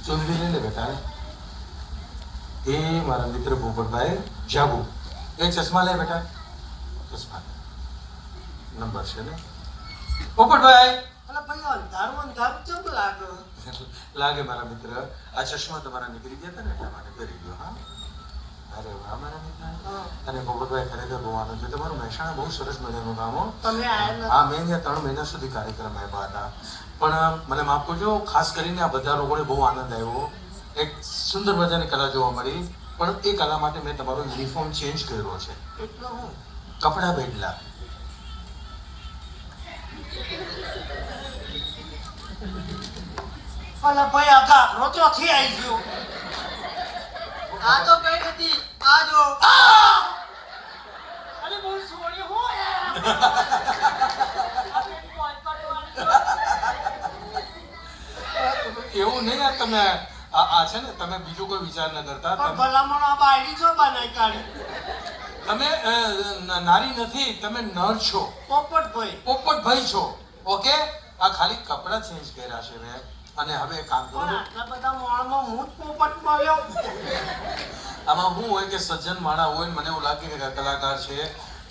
ચુંદડી લઈ લે બેટા. એ મારા મિત્ર પોપટભાઈ જાગુ. એ ચશ્મા લે બેટા. ચશ્મા નંબર છે ને પોપટભાઈ. અલા ભાઈ અંધારું અંધારું ચમ લાગે? લાગે મારા મિત્ર આ ચશ્મા તમારા નીકળી ગયા હતા ને એટલા માટે કરી ગયો. હા અરે વાહ મારા મિત્ર. અને પોપટભાઈ ખરેખર બહુ આનંદ છે. તમારું મહેસાણા બહુ સરસ મજાનું ગામ હો. તમે આયા હા મેં ત્યાં 3 મહિના સુધી કાર્યક્રમ આપ્યા હતા. પણ મને માફ કરજો, ખાસ કરીને આ બધા લોકોને બહુ આનંદ આવ્યો. એક સુંદર મજાની કલા જોવા મળી. પણ એ કલા માટે મેં તમારો યુનિફોર્મ ચેન્જ કર્યો છે. એટલે હું કપડા બદલા. અલા ભાઈ આ ગાભરો ચોથી આવી ગયો. આ તો કઈ નથી. આ જો અરે બહુ સોળી હોય. એવું નહીં આ તમે આ છે ને તમે બીજું કોઈ વિચાર ન કરતા. પણ ભલામણ આ બાયડી છો બનાવી કાઢી. તમે નારી નથી, તમે નર છો. પોપટભાઈ પોપટભાઈ છો. ઓકે આ ખાલી કપડા ચેન્જ કર્યા છે મેં. અને હવે કામ કરો. પણ આટલા બધા મોણમાં હું જ પોપટ મળ્યો. આમાં શું હોય કે સજ્જન માણા હોય ને મને એવું લાગે કે કલાકાર છે.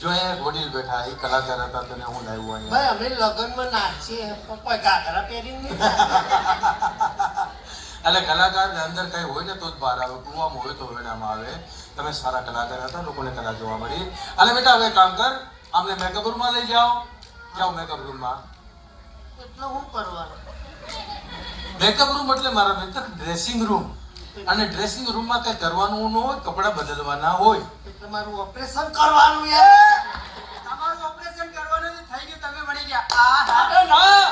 જો અહીંયા વડીલ બેઠા એ કલાકાર હતા તને હું લાવ્યો અહીંયા. ભાઈ અમે લગ્નમાં નાચીએ કોઈ ઘાઘરા પહેરીને નહીં. એટલે કલાકાર અંદર કઈ હોય ને તો જ બહાર આવે. કુવામાં હોય તો વેડામાં આવે. તમે સારા કલાકાર હતા, લોકોને કલા જોવા મળી. અને બેટા હવે કામ કર, આમને મેકઅપ રૂમમાં લઈ જાઓ. જાઓ મેકઅપ રૂમમાં. એટલે હું કરવાનું? મેકઅપ રૂમ એટલે મારા મિત્ર ડ્રેસિંગ રૂમ. અને ડ્રેસિંગ રૂમમાં કઈ કરવાનું ન હોય, કપડા બદલવાના હોય. એટલે મારું ઓપરેશન કરવાનું યાર. તમારું ઓપરેશન કરવાનું થઈ ગયું, તમે મળી ગયા. અરે ના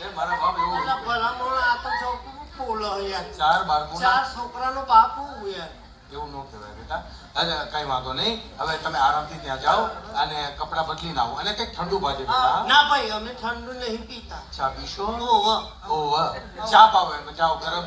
એ મારા બાપ એવું એટલે ભલામણ આ તો છોકરું બોલો યાર. 4 બાળકોના 4 છોકરાનો બાપ હું યાર. એવું ન કહેવાય બેટા. અરે કઈ વાંધો નહીં. હવે તમે આરામથી ત્યાં જાઓ અને કપડા બદલીને આવો. અને કંઈક ઠંડુ પાજે બેટા. ના ભાઈ અમે ઠંડુ નહીં પીતા. ચા પીશો? ઓહો ઓહ ચા પાવે જાઓ ગરમ